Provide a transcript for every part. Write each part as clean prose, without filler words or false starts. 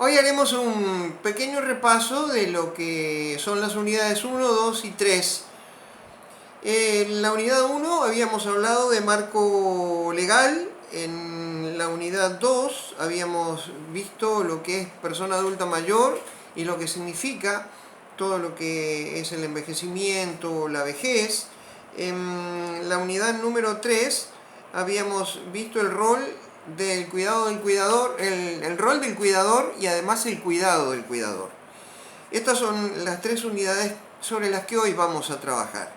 Hoy haremos un pequeño repaso de lo que son las unidades 1, 2 y 3. En la unidad 1 habíamos hablado de marco legal, en la unidad 2 habíamos visto lo que es persona adulta mayor y lo que significa todo lo que es el envejecimiento, la vejez. En la unidad número 3 habíamos visto el rol del cuidado del cuidador, el rol del cuidador y además el cuidado del cuidador. Estas son las tres unidades sobre las que hoy vamos a trabajar.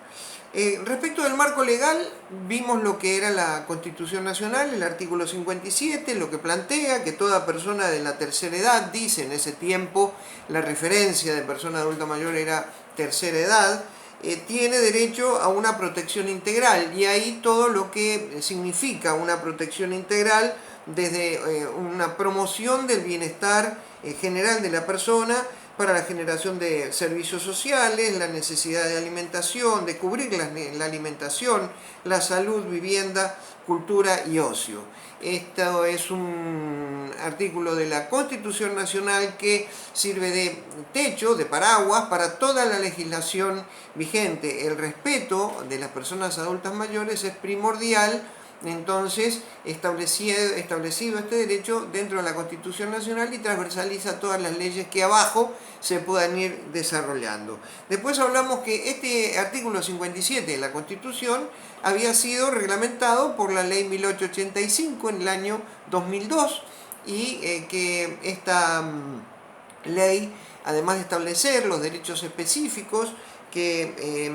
Respecto del marco legal, vimos lo que era la Constitución Nacional, el artículo 57, lo que plantea que toda persona de la tercera edad, dice en ese tiempo, la referencia de persona adulta mayor era tercera edad, tiene derecho a una protección integral, y ahí todo lo que significa una protección integral, desde una promoción del bienestar general de la persona, para la generación de servicios sociales, la necesidad de alimentación, de cubrir la alimentación, la salud, vivienda, cultura y ocio. Esto es un artículo de la Constitución Nacional que sirve de techo, de paraguas para toda la legislación vigente. El respeto de las personas adultas mayores es primordial. Entonces, establecido este derecho dentro de la Constitución Nacional, y transversaliza todas las leyes que abajo se puedan ir desarrollando. Después hablamos que este artículo 57 de la Constitución había sido reglamentado por la ley 1885 en el año 2002, y que esta ley, además de establecer los derechos específicos que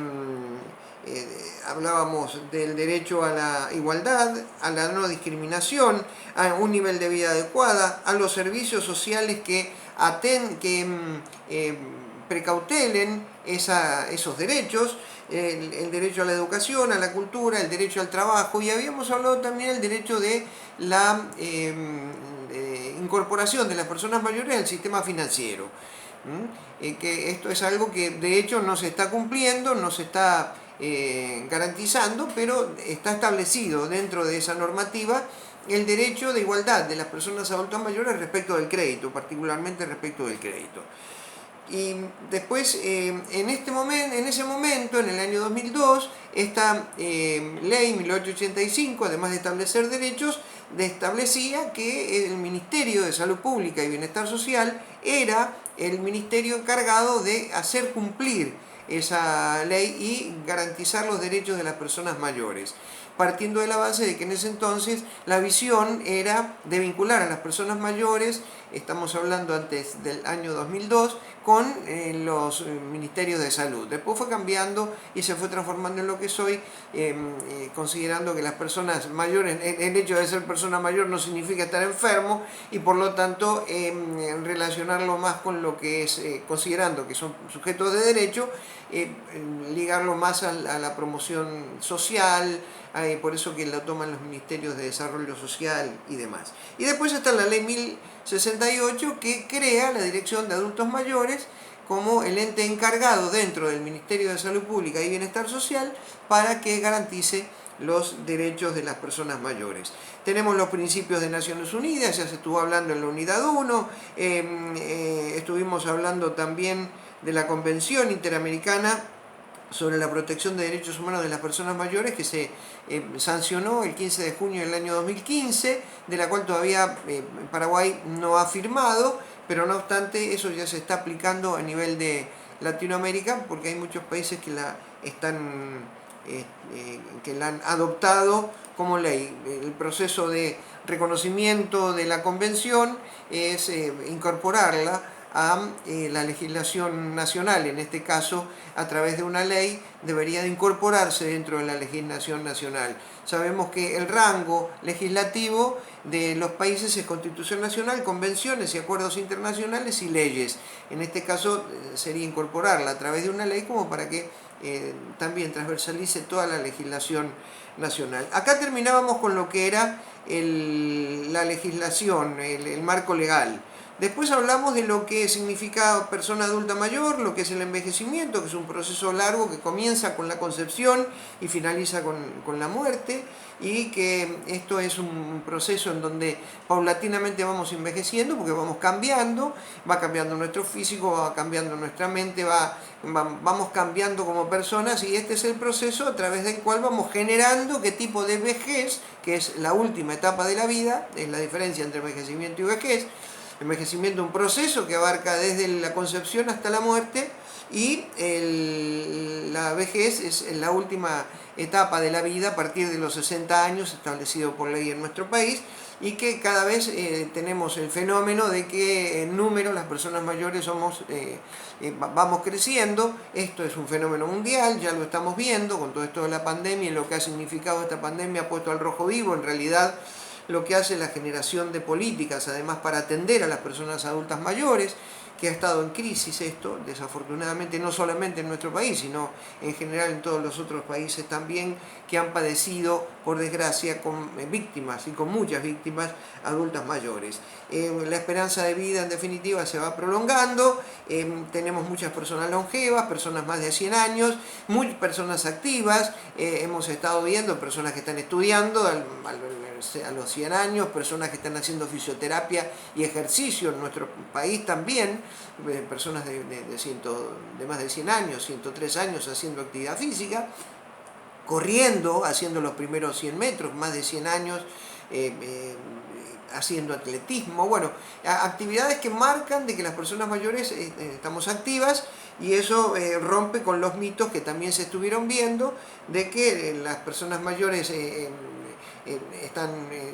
hablábamos del derecho a la igualdad, a la no discriminación, a un nivel de vida adecuada, a los servicios sociales que precautelen esos derechos, el derecho a la educación, a la cultura, el derecho al trabajo, y habíamos hablado también del derecho de la incorporación de las personas mayores al sistema financiero. Que esto es algo que de hecho no se está cumpliendo, no se está garantizando, pero está establecido dentro de esa normativa el derecho de igualdad de las personas adultas mayores respecto del crédito, particularmente respecto del crédito. Y después, en ese momento, en el año 2002, esta ley 1885, además de establecer derechos, establecía que el Ministerio de Salud Pública y Bienestar Social era el ministerio encargado de hacer cumplir esa ley y garantizar los derechos de las personas mayores, partiendo de la base de que en ese entonces la visión era de vincular a las personas mayores, estamos hablando antes del año 2002, con los ministerios de salud. Después fue cambiando y se fue transformando en lo que es hoy, considerando que las personas mayores, el hecho de ser persona mayor no significa estar enfermo, y por lo tanto relacionarlo más con lo que es, considerando que son sujetos de derecho, ligarlo más a la promoción social, por eso que lo toman los ministerios de desarrollo social y demás. Y después está la ley 1068, que crea la Dirección de Adultos Mayores como el ente encargado dentro del Ministerio de Salud Pública y Bienestar Social para que garantice los derechos de las personas mayores. Tenemos los principios de Naciones Unidas, ya se estuvo hablando en la unidad 1, estuvimos hablando también de la Convención Interamericana sobre la protección de derechos humanos de las personas mayores, que se sancionó el 15 de junio del año 2015, de la cual todavía Paraguay no ha firmado, pero no obstante eso ya se está aplicando a nivel de Latinoamérica, porque hay muchos países que la han adoptado como ley. El proceso de reconocimiento de la convención es incorporarla a la legislación nacional. En este caso, a través de una ley, debería de incorporarse dentro de la legislación nacional. Sabemos que el rango legislativo de los países es Constitución Nacional, convenciones y acuerdos internacionales y leyes. En este caso sería incorporarla a través de una ley, como para que también transversalice toda la legislación nacional. Acá terminábamos con lo que era la legislación, el marco legal. Después hablamos de lo que significa persona adulta mayor, lo que es el envejecimiento, que es un proceso largo que comienza con la concepción y finaliza con la muerte, y que esto es un proceso en donde paulatinamente vamos envejeciendo porque vamos cambiando, va cambiando nuestro físico, va cambiando nuestra mente, vamos cambiando como personas, y este es el proceso a través del cual vamos generando qué tipo de vejez, que es la última etapa de la vida, es la diferencia entre envejecimiento y vejez. Envejecimiento, un proceso que abarca desde la concepción hasta la muerte, y la vejez es la última etapa de la vida a partir de los 60 años, establecido por ley en nuestro país, y que cada vez tenemos el fenómeno de que en número las personas mayores vamos creciendo. Esto es un fenómeno mundial, ya lo estamos viendo con todo esto de la pandemia y lo que ha significado esta pandemia, ha puesto al rojo vivo en realidad lo que hace la generación de políticas, además para atender a las personas adultas mayores, que ha estado en crisis esto, desafortunadamente, no solamente en nuestro país, sino en general en todos los otros países también, que han padecido, por desgracia, con víctimas, y con muchas víctimas, adultas mayores. La esperanza de vida, en definitiva, se va prolongando, tenemos muchas personas longevas, personas más de 100 años, muchas personas activas, hemos estado viendo personas que están estudiando a los 100 años, personas que están haciendo fisioterapia y ejercicio en nuestro país también, personas de más de 100 años, 103 años haciendo actividad física, corriendo, haciendo los primeros 100 metros, más de 100 años, haciendo atletismo, bueno, actividades que marcan de que las personas mayores estamos activas, y eso rompe con los mitos que también se estuvieron viendo de que las personas mayores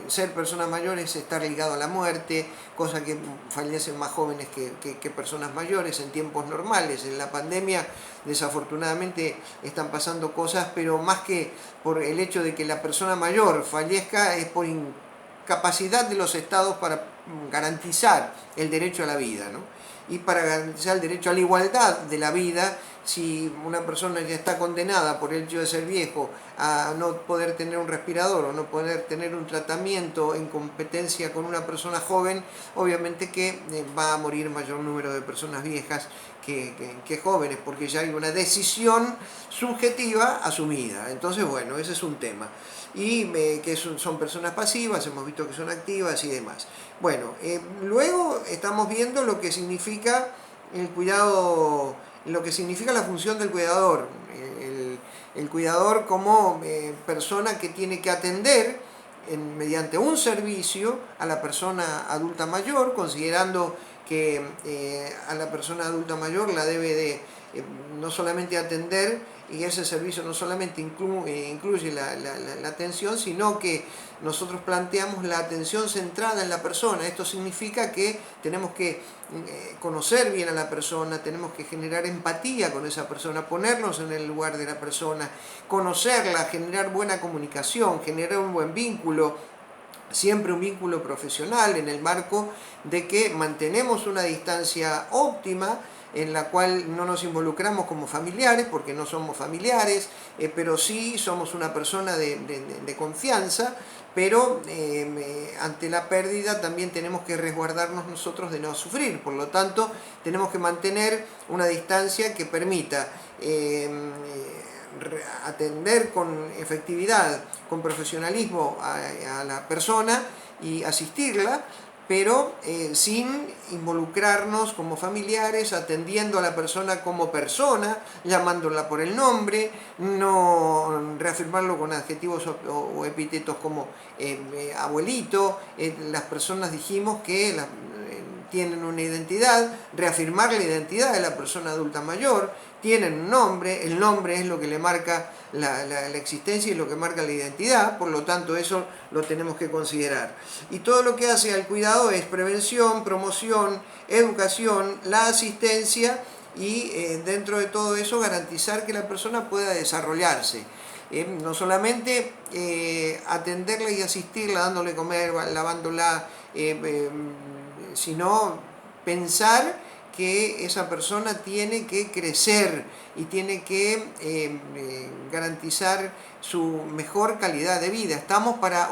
ser personas mayores estar ligado a la muerte, cosa que fallecen más jóvenes que personas mayores en tiempos normales. En la pandemia desafortunadamente están pasando cosas, pero más que por el hecho de que la persona mayor fallezca, es por incapacidad de los estados para garantizar el derecho a la vida, ¿no? Y para garantizar el derecho a la igualdad de la vida, si una persona ya está condenada por el hecho de ser viejo a no poder tener un respirador o no poder tener un tratamiento en competencia con una persona joven, obviamente que va a morir mayor número de personas viejas que jóvenes, porque ya hay una decisión subjetiva asumida. Entonces, bueno, ese es un tema. Y que son personas pasivas, hemos visto que son activas y demás. Bueno, luego estamos viendo lo que significa el cuidado, lo que significa la función del cuidador. El cuidador como persona que tiene que atender mediante un servicio a la persona adulta mayor, considerando que a la persona adulta mayor la debe de no solamente atender, y ese servicio no solamente incluye la atención, sino que nosotros planteamos la atención centrada en la persona. Esto significa que tenemos que conocer bien a la persona, tenemos que generar empatía con esa persona, ponernos en el lugar de la persona, conocerla, generar buena comunicación, generar un buen vínculo, siempre un vínculo profesional en el marco de que mantenemos una distancia óptima, en la cual no nos involucramos como familiares, porque no somos familiares, pero sí somos una persona de confianza, pero ante la pérdida también tenemos que resguardarnos nosotros de no sufrir. Por lo tanto, tenemos que mantener una distancia que permita atender con efectividad, con profesionalismo a la persona y asistirla, pero sin involucrarnos como familiares, atendiendo a la persona como persona, llamándola por el nombre, no reafirmarlo con adjetivos o epítetos como abuelito. Las personas dijimos que tienen una identidad, reafirmar la identidad de la persona adulta mayor, tienen un nombre, el nombre es lo que le marca la existencia y lo que marca la identidad, por lo tanto eso lo tenemos que considerar. Y todo lo que hace al cuidado es prevención, promoción, educación, la asistencia, y dentro de todo eso garantizar que la persona pueda desarrollarse. No solamente atenderla y asistirla, dándole comer, lavándola, sino pensar que esa persona tiene que crecer y tiene que garantizar su mejor calidad de vida. Estamos para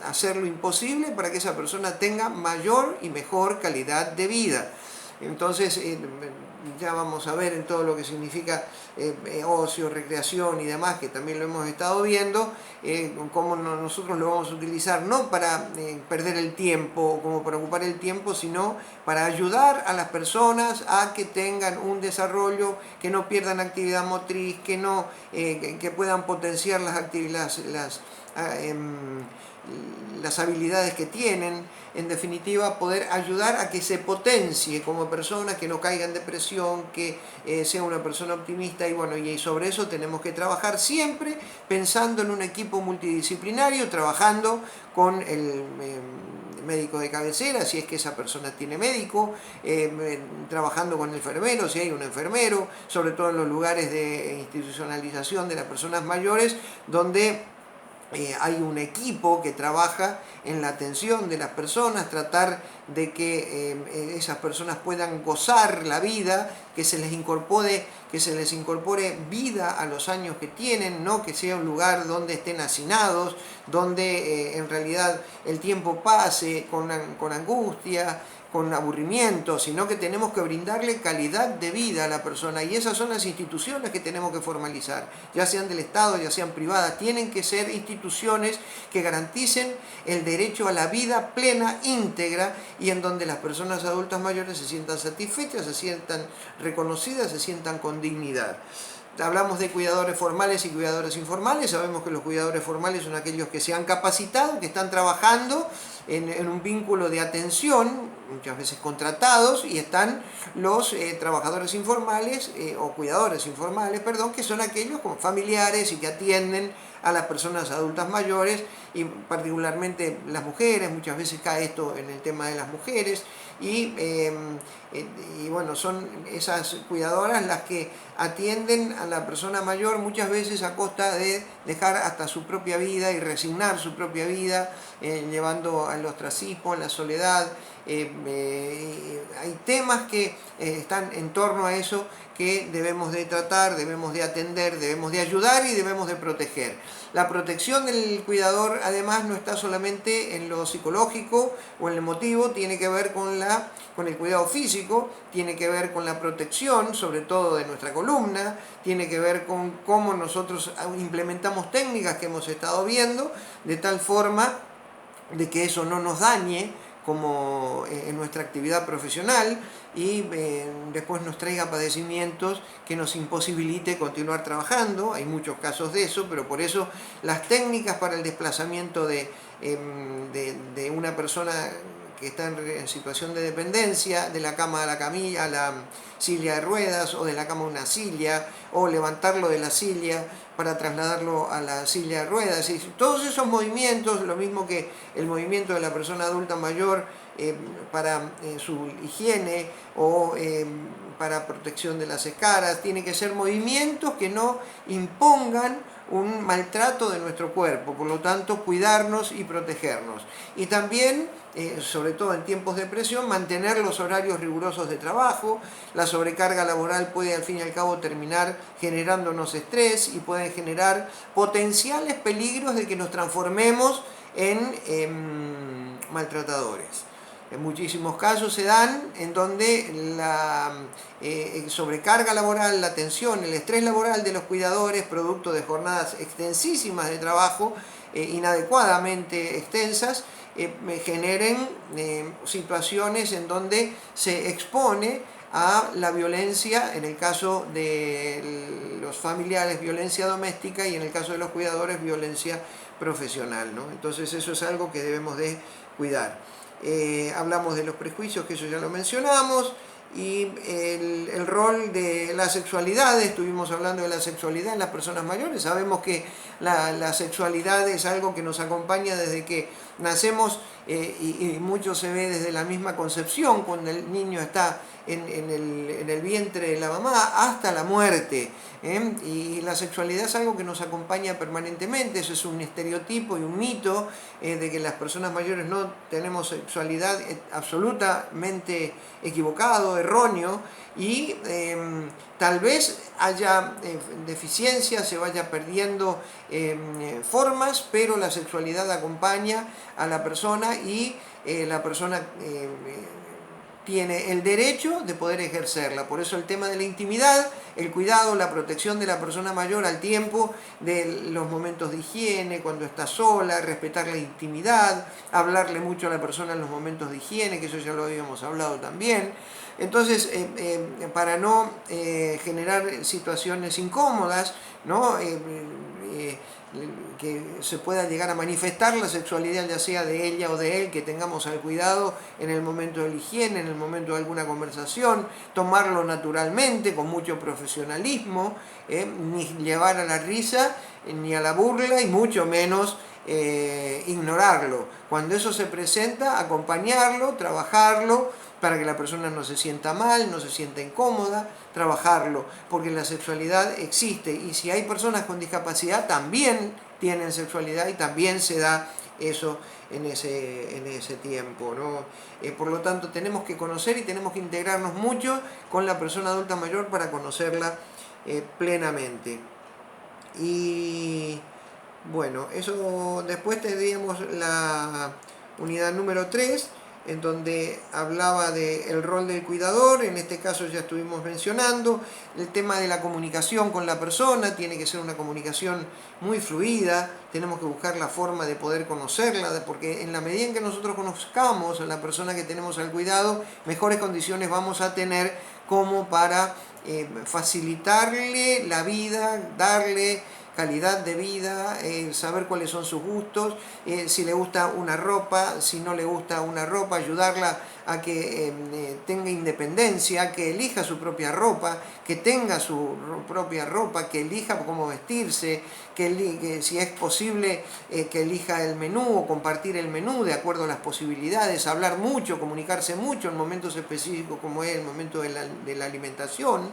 hacer lo imposible para que esa persona tenga mayor y mejor calidad de vida. Entonces, ya vamos a ver en todo lo que significa ocio, recreación y demás, que también lo hemos estado viendo, cómo nosotros lo vamos a utilizar no para perder el tiempo, como para ocupar el tiempo, sino para ayudar a las personas a que tengan un desarrollo, que no pierdan actividad motriz, que puedan potenciar las habilidades que tienen, en definitiva poder ayudar a que se potencie como persona, que no caiga en depresión, que sea una persona optimista, y bueno, y sobre eso tenemos que trabajar siempre pensando en un equipo multidisciplinario, trabajando con el médico de cabecera, si es que esa persona tiene médico, trabajando con el enfermero, si hay un enfermero, sobre todo en los lugares de institucionalización de las personas mayores, donde hay un equipo que trabaja en la atención de las personas, tratar de que esas personas puedan gozar la vida, que se les incorpore vida a los años que tienen, no que sea un lugar donde estén hacinados, donde en realidad el tiempo pase con angustia, con aburrimiento, sino que tenemos que brindarle calidad de vida a la persona, y esas son las instituciones que tenemos que formalizar, ya sean del Estado, ya sean privadas. Tienen que ser instituciones que garanticen el derecho a la vida plena, íntegra, y en donde las personas adultas mayores se sientan satisfechas, se sientan reconocidas, se sientan con dignidad. Hablamos de cuidadores formales y cuidadores informales. Sabemos que los cuidadores formales son aquellos que se han capacitado, que están trabajando en un vínculo de atención, muchas veces contratados, y están los trabajadores informales, o cuidadores informales, perdón, que son aquellos como familiares y que atienden a las personas adultas mayores, y particularmente las mujeres. Muchas veces cae esto en el tema de las mujeres, y bueno, son esas cuidadoras las que atienden a la persona mayor, muchas veces a costa de dejar hasta su propia vida y resignar su propia vida, llevando al ostracismo, a la soledad. Hay temas que están en torno a eso que debemos de tratar, debemos de atender, debemos de ayudar y debemos de proteger. La protección del cuidador además no está solamente en lo psicológico o en lo emotivo, tiene que ver con el cuidado físico, tiene que ver con la protección, sobre todo de nuestra columna, tiene que ver con cómo nosotros implementamos técnicas que hemos estado viendo, de tal forma de que eso no nos dañe como en nuestra actividad profesional, y después nos traiga padecimientos que nos imposibilite continuar trabajando. Hay muchos casos de eso, pero por eso las técnicas para el desplazamiento de una persona que está en situación de dependencia, de la cama a la camilla, a la silla de ruedas, o de la cama a una silla, o levantarlo de la silla para trasladarlo a la silla de ruedas, y todos esos movimientos, lo mismo que el movimiento de la persona adulta mayor para su higiene o para protección de las escaras, tienen que ser movimientos que no impongan un maltrato de nuestro cuerpo, por lo tanto cuidarnos y protegernos. Y también, sobre todo en tiempos de presión, mantener los horarios rigurosos de trabajo. La sobrecarga laboral puede al fin y al cabo terminar generándonos estrés y puede generar potenciales peligros de que nos transformemos en maltratadores. En muchísimos casos se dan en donde la sobrecarga laboral, la tensión, el estrés laboral de los cuidadores, producto de jornadas extensísimas de trabajo, inadecuadamente extensas, generen situaciones en donde se expone a la violencia, en el caso de los familiares, violencia doméstica, y en el caso de los cuidadores, violencia profesional, ¿no? Entonces eso es algo que debemos de cuidar. Hablamos de los prejuicios, que eso ya lo mencionamos, y el rol de la sexualidad. Estuvimos hablando de la sexualidad en las personas mayores. Sabemos que la sexualidad es algo que nos acompaña desde que nacemos y mucho se ve desde la misma concepción, cuando el niño está en el vientre de la mamá, hasta la muerte. Y la sexualidad es algo que nos acompaña permanentemente. Eso es un estereotipo y un mito de que las personas mayores no tenemos sexualidad, absolutamente equivocado, erróneo, y tal vez haya deficiencias, se vaya perdiendo formas, pero la sexualidad acompaña a la persona y la persona tiene el derecho de poder ejercerla. Por eso el tema de la intimidad, el cuidado, la protección de la persona mayor al tiempo de los momentos de higiene, cuando está sola, respetar la intimidad, hablarle mucho a la persona en los momentos de higiene, que eso ya lo habíamos hablado también. Entonces, para no generar situaciones incómodas, ¿no? Que se pueda llegar a manifestar la sexualidad, ya sea de ella o de él, que tengamos al cuidado en el momento de la higiene, en el momento de alguna conversación, tomarlo naturalmente, con mucho profesionalismo, ni llevar a la risa, ni a la burla, y mucho menos ignorarlo. Cuando eso se presenta, acompañarlo, trabajarlo, para que la persona no se sienta mal, no se sienta incómoda, trabajarlo, porque la sexualidad existe, y si hay personas con discapacidad también tienen sexualidad y también se da eso en ese tiempo, ¿no? Por lo tanto, tenemos que conocer y tenemos que integrarnos mucho con la persona adulta mayor para conocerla plenamente. Y bueno, eso después tendríamos la unidad número 3, en donde hablaba del rol del cuidador. En este caso ya estuvimos mencionando el tema de la comunicación con la persona. Tiene que ser una comunicación muy fluida, tenemos que buscar la forma de poder conocerla, porque en la medida en que nosotros conozcamos a la persona que tenemos al cuidado, mejores condiciones vamos a tener como para facilitarle la vida, darle calidad de vida, saber cuáles son sus gustos, si le gusta una ropa, si no le gusta una ropa, ayudarla a que tenga independencia, que elija su propia ropa, que tenga su propia ropa, que elija cómo vestirse, que si es posible que elija el menú o compartir el menú de acuerdo a las posibilidades, hablar mucho, comunicarse mucho en momentos específicos como es el momento de la alimentación,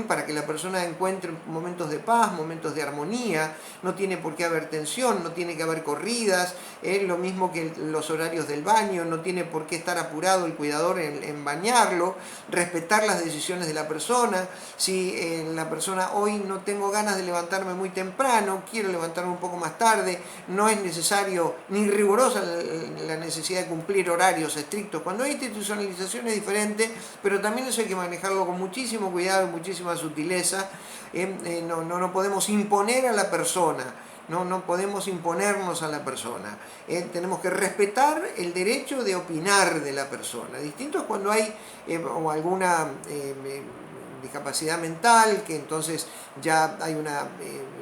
para que la persona encuentre momentos de paz, momentos de armonía. No tiene por qué haber tensión, no tiene que haber corridas, es lo mismo que los horarios del baño, no tiene por qué estar apurado el cuidador en bañarlo, respetar las decisiones de la persona. Si la persona, hoy no tengo ganas de levantarme muy temprano, quiero levantarme un poco más tarde, no es necesario ni rigurosa la necesidad de cumplir horarios estrictos. Cuando hay institucionalización es diferente, pero también eso hay que manejarlo con muchísimo cuidado y muchísima sutileza. No podemos imponer a la persona, no podemos imponernos a la persona. Tenemos que respetar el derecho de opinar de la persona. Distinto es cuando hay o alguna discapacidad mental, que entonces ya hay una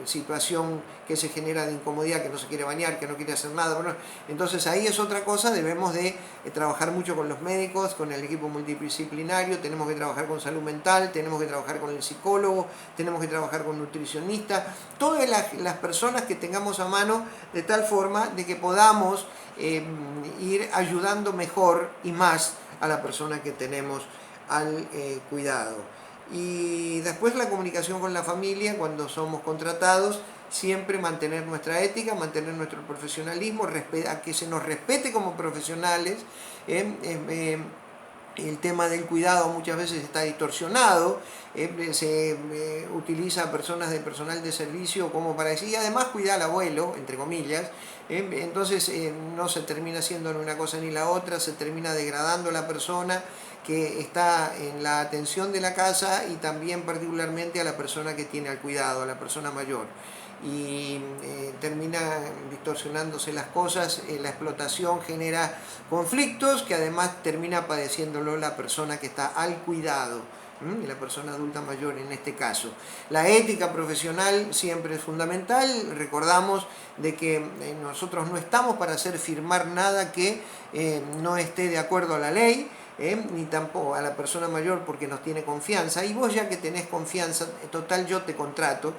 situación que se genera de incomodidad, que no se quiere bañar, que no quiere hacer nada. Bueno, entonces ahí es otra cosa, debemos de trabajar mucho con los médicos, con el equipo multidisciplinario, tenemos que trabajar con salud mental, tenemos que trabajar con el psicólogo, tenemos que trabajar con nutricionistas, todas las personas que tengamos a mano, de tal forma de que podamos ir ayudando mejor y más a la persona que tenemos al cuidado. Y después la comunicación con la familia cuando somos contratados, siempre mantener nuestra ética, mantener nuestro profesionalismo, a que se nos respete como profesionales. El tema del cuidado muchas veces está distorsionado, se utiliza a personas de personal de servicio como para decir, y además cuida al abuelo, entre comillas, entonces no se termina haciendo ni una cosa ni la otra, se termina degradando la persona que está en la atención de la casa y también particularmente a la persona que tiene al cuidado, a la persona mayor. Y termina distorsionándose las cosas, la explotación genera conflictos que además termina padeciéndolo la persona que está al cuidado, la persona adulta mayor en este caso. La ética profesional siempre es fundamental. Recordamos de que nosotros no estamos para hacer firmar nada que no esté de acuerdo a la ley. ni tampoco a la persona mayor porque nos tiene confianza, y vos ya que tenés confianza, total yo te contrato,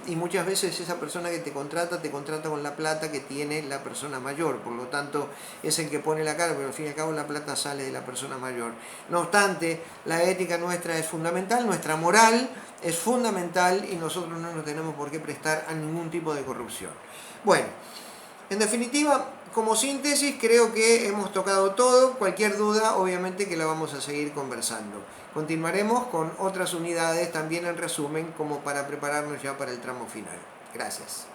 y muchas veces esa persona que te contrata con la plata que tiene la persona mayor, por lo tanto es el que pone la cara, pero al fin y al cabo la plata sale de la persona mayor. No obstante, la ética nuestra es fundamental, nuestra moral es fundamental y nosotros no nos tenemos por qué prestar a ningún tipo de corrupción. Bueno, en definitiva, como síntesis, creo que hemos tocado todo. Cualquier duda, obviamente que la vamos a seguir conversando. Continuaremos con otras unidades, también en resumen, como para prepararnos ya para el tramo final. Gracias.